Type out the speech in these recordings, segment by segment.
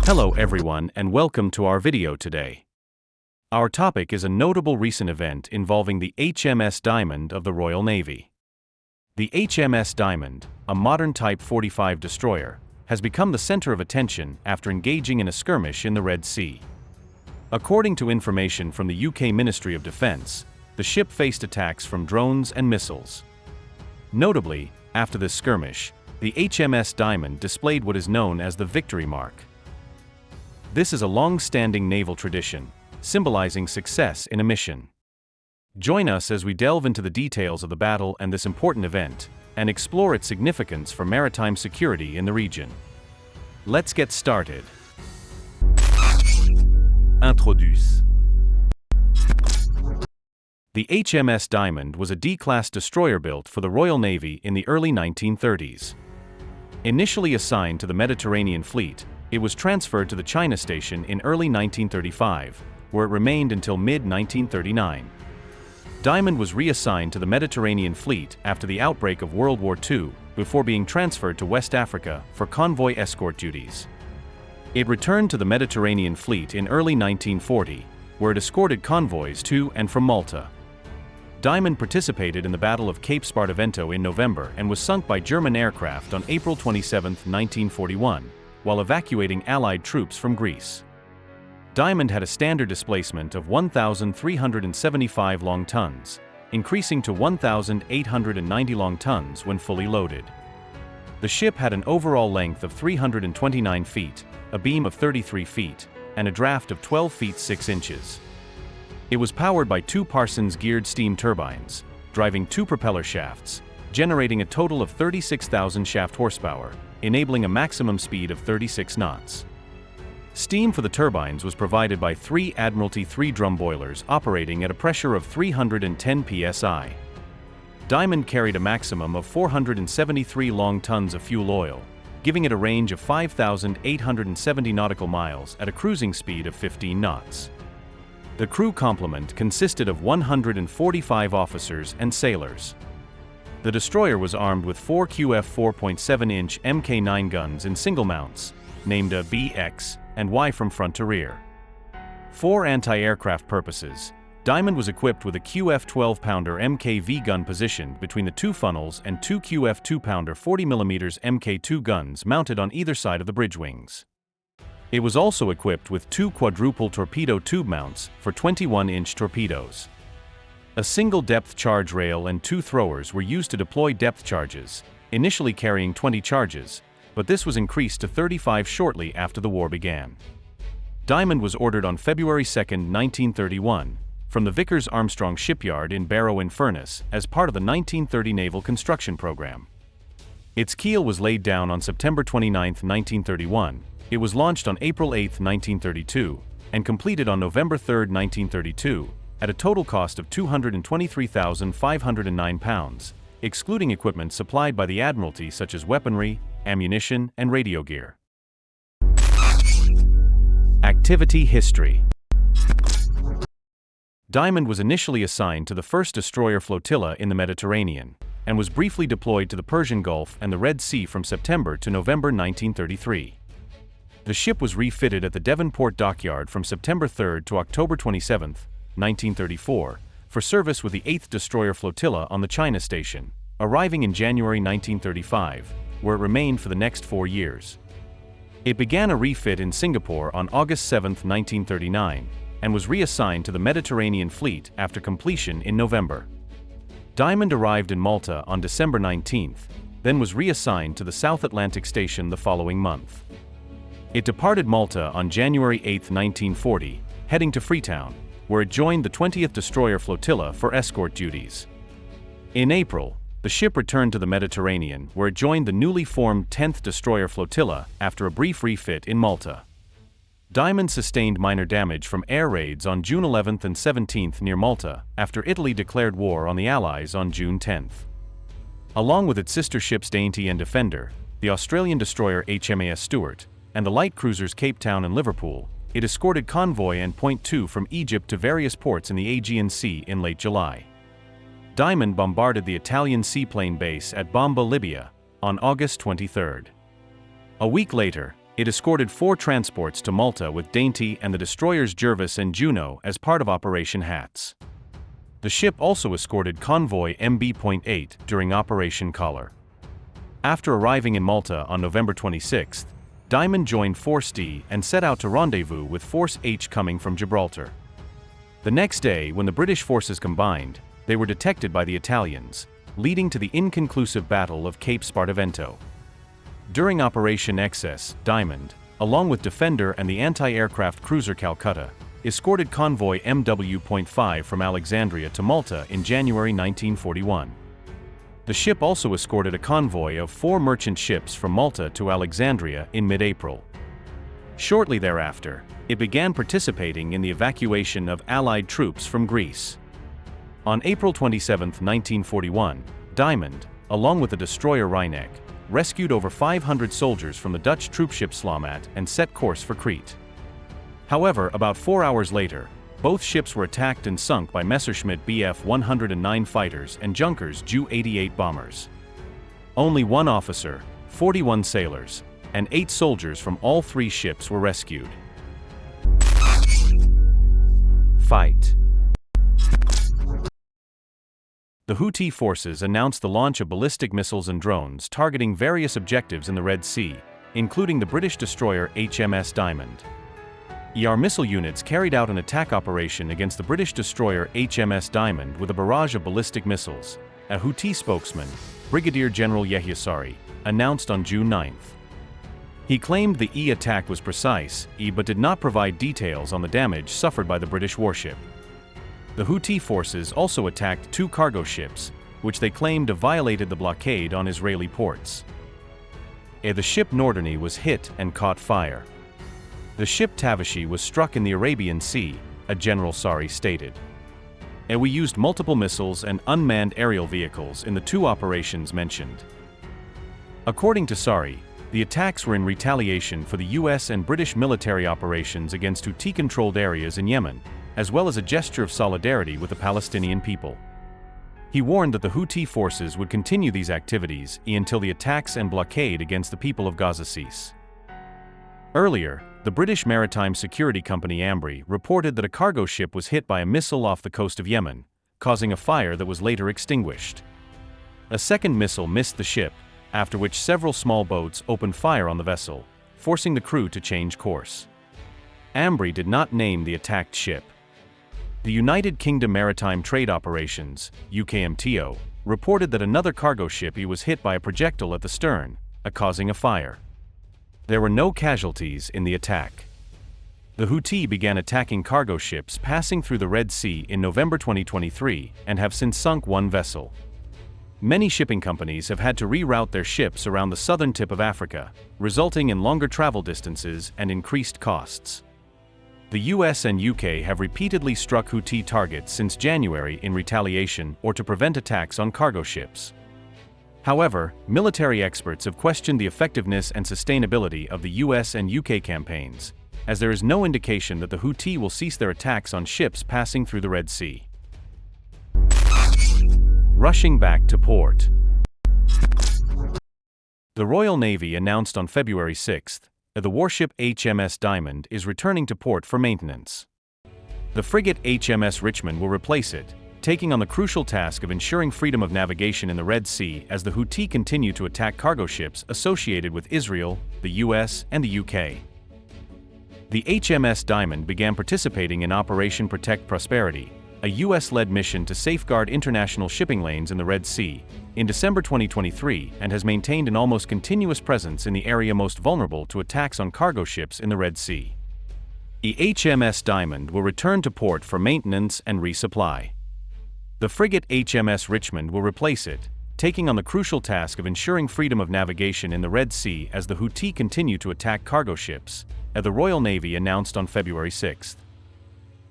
Hello everyone and welcome to our video today. Our topic is a notable recent event involving the HMS Diamond of the Royal Navy. The HMS Diamond, a modern Type 45 destroyer, has become the center of attention after engaging in a skirmish in the Red Sea. According to information from the UK Ministry of Defence, the ship faced attacks from drones and missiles. Notably, after this skirmish, the HMS Diamond displayed what is known as the Victory Mark. This is a long-standing naval tradition, symbolizing success in a mission. Join us as we delve into the details of the battle and this important event, and explore its significance for maritime security in the region. Let's get started. Introduce. The HMS Diamond was a D-class destroyer built for the Royal Navy in the early 1930s. Initially assigned to the Mediterranean Fleet, it was transferred to the China Station in early 1935, where it remained until mid-1939. Diamond was reassigned to the Mediterranean Fleet after the outbreak of World War II, before being transferred to West Africa for convoy escort duties. It returned to the Mediterranean Fleet in early 1940, where it escorted convoys to and from Malta. Diamond participated in the Battle of Cape Spartivento in November and was sunk by German aircraft on April 27, 1941, while evacuating Allied troops from Greece. Diamond had a standard displacement of 1,375 long tons, increasing to 1,890 long tons when fully loaded. The ship had an overall length of 329 feet, a beam of 33 feet, and a draft of 12 feet 6 inches. It was powered by two Parsons geared steam turbines, driving two propeller shafts, generating a total of 36,000 shaft horsepower, enabling a maximum speed of 36 knots. Steam for the turbines was provided by three Admiralty 3-drum boilers operating at a pressure of 310 psi. Diamond carried a maximum of 473 long tons of fuel oil, giving it a range of 5,870 nautical miles at a cruising speed of 15 knots. The crew complement consisted of 145 officers and sailors. The destroyer was armed with four QF 4.7-inch Mk9 guns in single mounts, named a BX and Y from front to rear. For anti-aircraft purposes, Diamond was equipped with a QF 12-pounder MKV gun positioned between the two funnels and two QF 2-pounder 40mm Mk2 guns mounted on either side of the bridge wings. It was also equipped with two quadruple torpedo tube mounts for 21-inch torpedoes. A single depth charge rail and two throwers were used to deploy depth charges, initially carrying 20 charges, but this was increased to 35 shortly after the war began. Diamond was ordered on February 2, 1931, from the Vickers Armstrong shipyard in Barrow-in-Furness as part of the 1930 naval construction program. Its keel was laid down on September 29, 1931, it was launched on April 8, 1932, and completed on November 3, 1932, at a total cost of £223,509, excluding equipment supplied by the Admiralty such as weaponry, ammunition, and radio gear. Activity history. Diamond was initially assigned to the 1st Destroyer Flotilla in the Mediterranean, and was briefly deployed to the Persian Gulf and the Red Sea from September to November 1933. The ship was refitted at the Devonport dockyard from September 3 to October 27, 1934, for service with the 8th Destroyer Flotilla on the China Station, arriving in January 1935, where it remained for the next 4 years. It began a refit in Singapore on August 7, 1939, and was reassigned to the Mediterranean Fleet after completion in November. Diamond arrived in Malta on December 19, then was reassigned to the South Atlantic Station the following month. It departed Malta on January 8, 1940, heading to Freetown, where it joined the 20th Destroyer Flotilla for escort duties. In April, the ship returned to the Mediterranean, where it joined the newly formed 10th Destroyer Flotilla after a brief refit in Malta. Diamond sustained minor damage from air raids on June 11 and 17 near Malta, after Italy declared war on the Allies on June 10. Along with its sister ships Dainty and Defender, the Australian destroyer HMS Stuart, and the light cruisers Cape Town and Liverpool, it escorted convoy and Point 2 from Egypt to various ports in the Aegean Sea in late July. Diamond bombarded the Italian seaplane base at Bomba, Libya, on August 23. A week later, It escorted 4 transports to Malta with Dainty and the destroyers Jervis and Juno as part of Operation Hats. The ship also escorted convoy MB.8 during Operation Collar. After arriving in Malta on November 26, Diamond joined Force D and set out to rendezvous with Force H coming from Gibraltar. The next day, when the British forces combined, they were detected by the Italians, leading to the inconclusive Battle of Cape Spartivento. During Operation Excess, Diamond, along with Defender and the anti-aircraft cruiser Calcutta, escorted convoy MW.5 from Alexandria to Malta in January 1941. The ship also escorted a convoy of 4 merchant ships from Malta to Alexandria in mid-April. Shortly thereafter, it began participating in the evacuation of Allied troops from Greece. On April 27, 1941, Diamond, along with the destroyer Rheineck, rescued over 500 soldiers from the Dutch troopship Slamat and set course for Crete. However, about 4 hours later, both ships were attacked and sunk by Messerschmitt Bf 109 fighters and Junkers Ju 88 bombers. Only 1 officer, 41 sailors, and 8 soldiers from all 3 ships were rescued. Fight. The Houthi forces announced the launch of ballistic missiles and drones targeting various objectives in the Red Sea, including the British destroyer HMS Diamond. ER missile units carried out an attack operation against the British destroyer HMS Diamond with a barrage of ballistic missiles, a Houthi spokesman, Brigadier General Yehya Sari, announced on June 9. He claimed the attack was precise, but did not provide details on the damage suffered by the British warship. The Houthi forces also attacked 2 cargo ships, which they claimed violated the blockade on Israeli ports. The ship Norderney was hit and caught fire. The ship Tavishi was struck in the Arabian Sea, a General Sari stated. We used multiple missiles and unmanned aerial vehicles in the 2 operations mentioned. According to Sari, the attacks were in retaliation for the US and British military operations against Houthi-controlled areas in Yemen, as well as a gesture of solidarity with the Palestinian people. He warned that the Houthi forces would continue these activities until the attacks and blockade against the people of Gaza cease. Earlier, the British maritime security company Ambri reported that a cargo ship was hit by a missile off the coast of Yemen, causing a fire that was later extinguished. A second missile missed the ship, after which several small boats opened fire on the vessel, forcing the crew to change course. Ambri did not name the attacked ship. The United Kingdom Maritime Trade Operations, UKMTO, reported that another cargo ship was hit by a projectile at the stern, causing a fire. There were no casualties in the attack. The Houthi began attacking cargo ships passing through the Red Sea in November 2023 and have since sunk 1 vessel. Many shipping companies have had to reroute their ships around the southern tip of Africa, resulting in longer travel distances and increased costs. The US and UK have repeatedly struck Houthi targets since January in retaliation or to prevent attacks on cargo ships. However, military experts have questioned the effectiveness and sustainability of the US and UK campaigns, as there is no indication that the Houthi will cease their attacks on ships passing through the Red Sea. Rushing back to port. The Royal Navy announced on February 6 that the warship HMS Diamond is returning to port for maintenance. The frigate HMS Richmond will replace it, taking on the crucial task of ensuring freedom of navigation in the Red Sea as the Houthi continue to attack cargo ships associated with Israel, the US, and the UK. The HMS Diamond began participating in Operation Protect Prosperity, a US-led mission to safeguard international shipping lanes in the Red Sea, in December 2023 and has maintained an almost continuous presence in the area most vulnerable to attacks on cargo ships in the Red Sea. The HMS Diamond will return to port for maintenance and resupply. The frigate HMS Richmond will replace it, taking on the crucial task of ensuring freedom of navigation in the Red Sea as the Houthi continue to attack cargo ships, as the Royal Navy announced on February 6.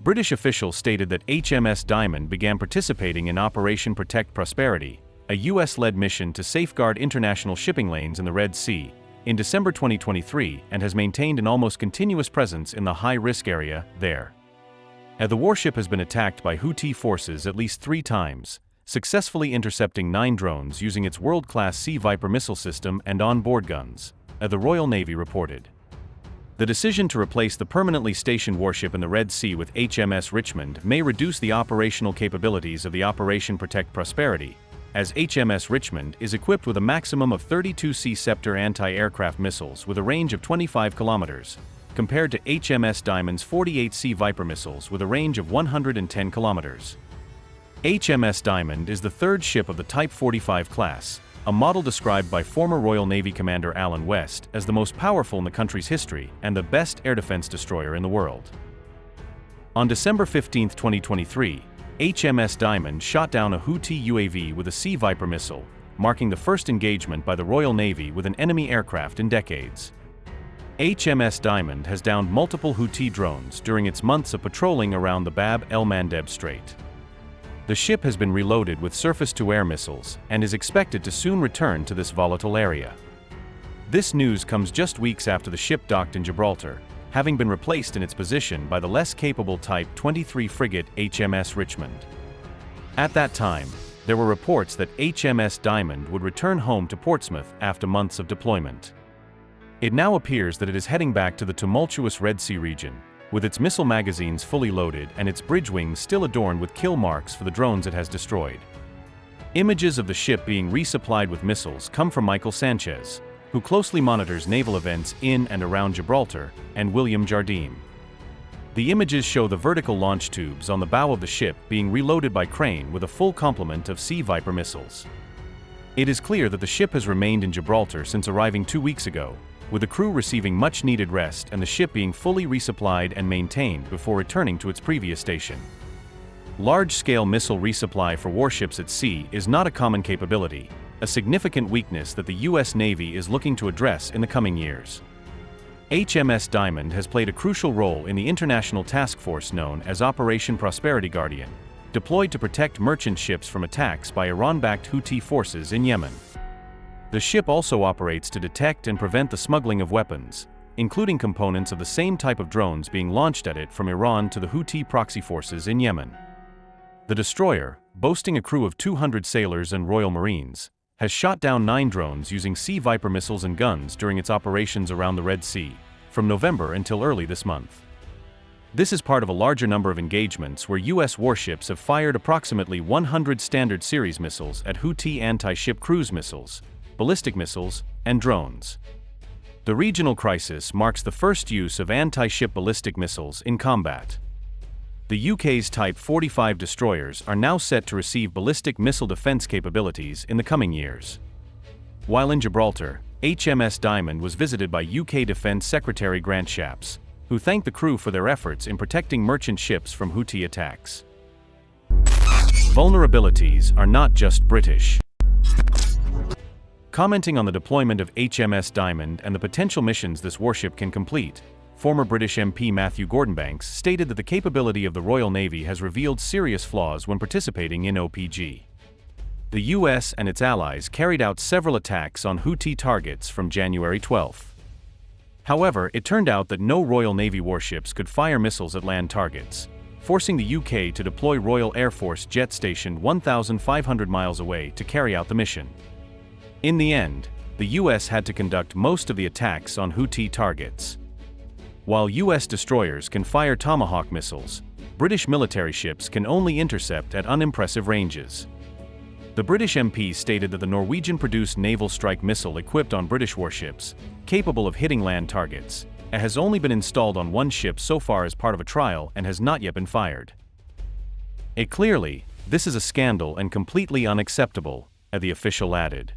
British officials stated that HMS Diamond began participating in Operation Protect Prosperity, a US-led mission to safeguard international shipping lanes in the Red Sea, in December 2023 and has maintained an almost continuous presence in the high-risk area there. The warship has been attacked by Houthi forces at least 3 times, successfully intercepting 9 drones using its world-class Sea Viper missile system and on-board guns, the Royal Navy reported. The decision to replace the permanently stationed warship in the Red Sea with HMS Richmond may reduce the operational capabilities of the Operation Protect Prosperity, as HMS Richmond is equipped with a maximum of 32 Sea Scepter anti-aircraft missiles with a range of 25 kilometers, compared to HMS Diamond's 48 Sea Viper missiles with a range of 110 kilometers. HMS Diamond is the third ship of the Type 45 class, a model described by former Royal Navy Commander Alan West as the most powerful in the country's history and the best air defense destroyer in the world. On December 15, 2023, HMS Diamond shot down a Houthi UAV with a Sea Viper missile, marking the first engagement by the Royal Navy with an enemy aircraft in decades. HMS Diamond has downed multiple Houthi drones during its months of patrolling around the Bab el-Mandeb Strait. The ship has been reloaded with surface-to-air missiles and is expected to soon return to this volatile area. This news comes just weeks after the ship docked in Gibraltar, having been replaced in its position by the less capable Type 23 frigate HMS Richmond. At that time, there were reports that HMS Diamond would return home to Portsmouth after months of deployment. It now appears that it is heading back to the tumultuous Red Sea region, with its missile magazines fully loaded and its bridge wings still adorned with kill marks for the drones it has destroyed. Images of the ship being resupplied with missiles come from Michael Sanchez, who closely monitors naval events in and around Gibraltar, and William Jardim. The images show the vertical launch tubes on the bow of the ship being reloaded by crane with a full complement of Sea Viper missiles. It is clear that the ship has remained in Gibraltar since arriving 2 weeks ago, with the crew receiving much-needed rest and the ship being fully resupplied and maintained before returning to its previous station. Large-scale missile resupply for warships at sea is not a common capability, a significant weakness that the U.S. Navy is looking to address in the coming years. HMS Diamond has played a crucial role in the international task force known as Operation Prosperity Guardian, deployed to protect merchant ships from attacks by Iran-backed Houthi forces in Yemen. The ship also operates to detect and prevent the smuggling of weapons, including components of the same type of drones being launched at it from Iran to the Houthi proxy forces in Yemen. The destroyer, boasting a crew of 200 sailors and Royal Marines, has shot down 9 drones using Sea Viper missiles and guns during its operations around the Red Sea, from November until early this month. This is part of a larger number of engagements where U.S. warships have fired approximately 100 Standard Series missiles at Houthi anti-ship cruise missiles, ballistic missiles, and drones. The regional crisis marks the first use of anti-ship ballistic missiles in combat. The UK's Type 45 destroyers are now set to receive ballistic missile defense capabilities in the coming years. While in Gibraltar, HMS Diamond was visited by UK Defence Secretary Grant Shapps, who thanked the crew for their efforts in protecting merchant ships from Houthi attacks. Vulnerabilities are not just British. Commenting on the deployment of HMS Diamond and the potential missions this warship can complete, former British MP Matthew Gordonbanks stated that the capability of the Royal Navy has revealed serious flaws when participating in OPG. The US and its allies carried out several attacks on Houthi targets from January 12. However, it turned out that no Royal Navy warships could fire missiles at land targets, forcing the UK to deploy Royal Air Force jets stationed 1,500 miles away to carry out the mission. In the end, the US had to conduct most of the attacks on Houthi targets. While US destroyers can fire Tomahawk missiles, British military ships can only intercept at unimpressive ranges. The British MP stated that the Norwegian-produced naval strike missile equipped on British warships, capable of hitting land targets, has only been installed on one ship so far as part of a trial and has not yet been fired. Clearly, this is a scandal and completely unacceptable, the official added.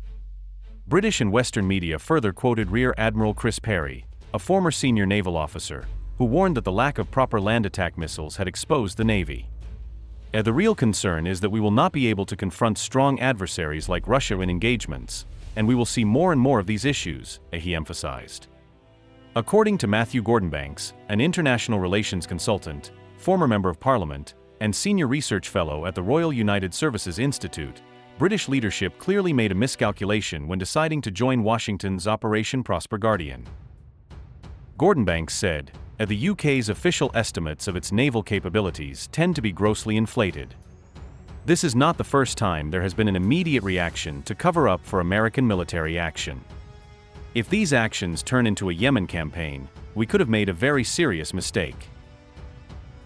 British and Western media further quoted Rear Admiral Chris Perry, a former senior naval officer, who warned that the lack of proper land attack missiles had exposed the Navy. The real concern is that we will not be able to confront strong adversaries like Russia in engagements, and we will see more and more of these issues, he emphasized. According to Matthew Gordonbanks, an international relations consultant, former member of Parliament, and senior research fellow at the Royal United Services Institute, British leadership clearly made a miscalculation when deciding to join Washington's Operation Prosper Guardian. Gordonbanks said, the UK's official estimates of its naval capabilities tend to be grossly inflated. This is not the first time there has been an immediate reaction to cover up for American military action. If these actions turn into a Yemen campaign, we could have made a very serious mistake.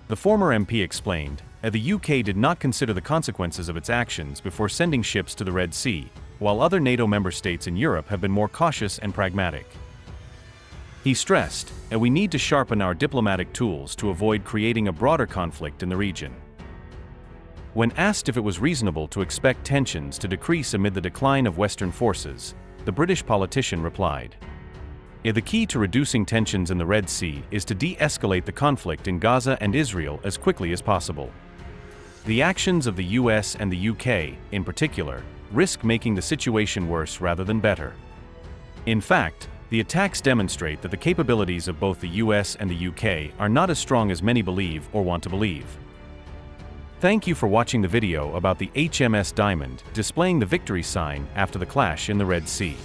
The former MP explained, the UK did not consider the consequences of its actions before sending ships to the Red Sea, while other NATO member states in Europe have been more cautious and pragmatic. He stressed, we need to sharpen our diplomatic tools to avoid creating a broader conflict in the region. When asked if it was reasonable to expect tensions to decrease amid the decline of Western forces, the British politician replied, the key to reducing tensions in the Red Sea is to de-escalate the conflict in Gaza and Israel as quickly as possible. The actions of the US and the UK, in particular, risk making the situation worse rather than better. In fact, the attacks demonstrate that the capabilities of both the US and the UK are not as strong as many believe or want to believe. Thank you for watching the video about the HMS Diamond displaying the victory sign after the clash in the Red Sea.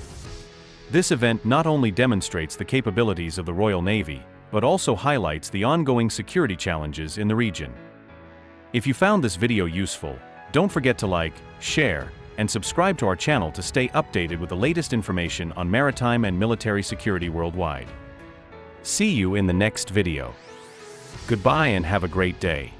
This event not only demonstrates the capabilities of the Royal Navy, but also highlights the ongoing security challenges in the region. If you found this video useful, don't forget to like, share, and subscribe to our channel to stay updated with the latest information on maritime and military security worldwide. See you in the next video. Goodbye and have a great day.